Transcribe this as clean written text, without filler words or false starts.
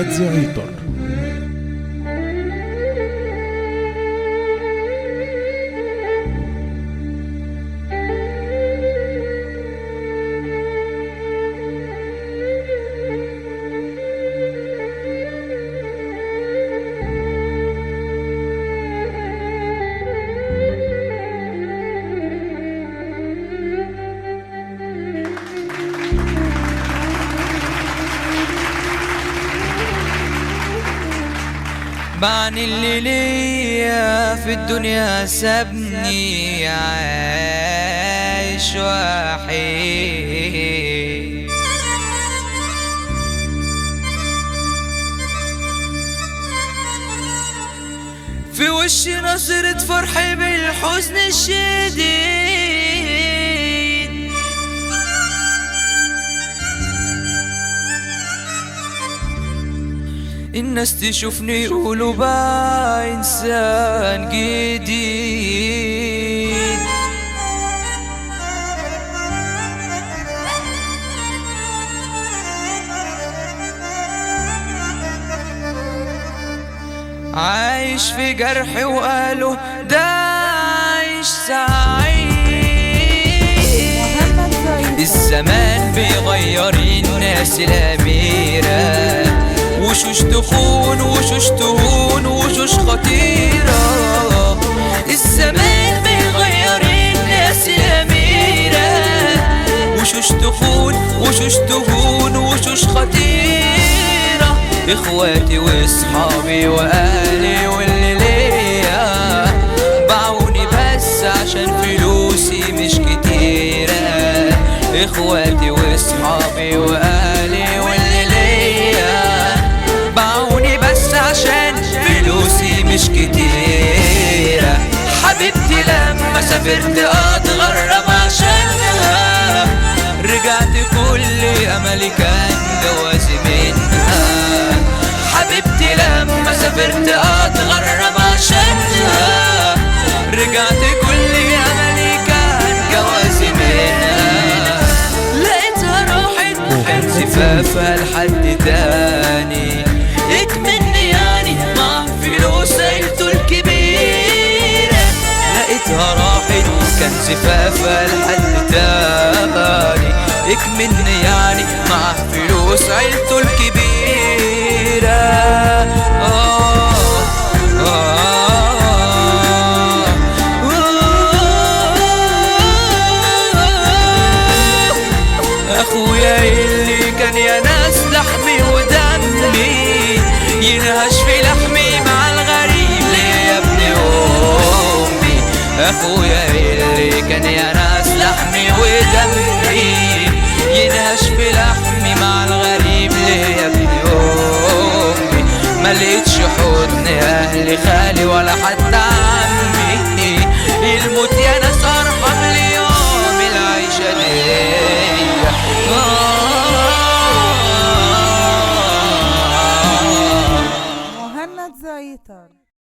محمد زعيطر. معني اللي ليا في الدنيا سابني عايش وحيد، في وشي نظرة فرح بالحزن الشديد، الناس تشوفني يقولوا بقى إنسان جديد، عايش في جرح وقالوا ده عايش سعيد. الزمان بيغير الناس الأميرة، وشوش تخون وشوش تهون وشوش خطيرة. الزمان بيغير الناس الأميرة، وشوش تخون وشوش تهون وشوش خطيرة. إخواتي وإصحابي وأهلي واللي ليا باعوني بس عشان فلوسي مش كتيرة. إخواتي وإصحابي وأهلي واللي ليا باعوني بس عشان فلوسي مش كتيرة. حبيبتي لما سافرت أتغرب عشانها، رجعت كل أملي كان جوازي منها. حبيبتي لما سافرت أتغرب عشانها، رجعت كل أملي كان جوازي منها. لقيتها راحت كان زفافها لحد تاني، اكملني يعني مع فلوس عيلته الكبيرة. لقيتها راحت كان زفافها لحد تاني، اكملني يعني مع فلوس عيلته الكبيرة. أخويا اللي كان يا ناس لحمي ودمي، ينهش في لحمي مع الغريب ليه يا ابن أمي. أخويا اللي كان يا ناس لحمي ودمي، ينهش في لحمي مع الغريب ليه يا ابن أمي. ملقتش حضن أهلي خالي ولا حتى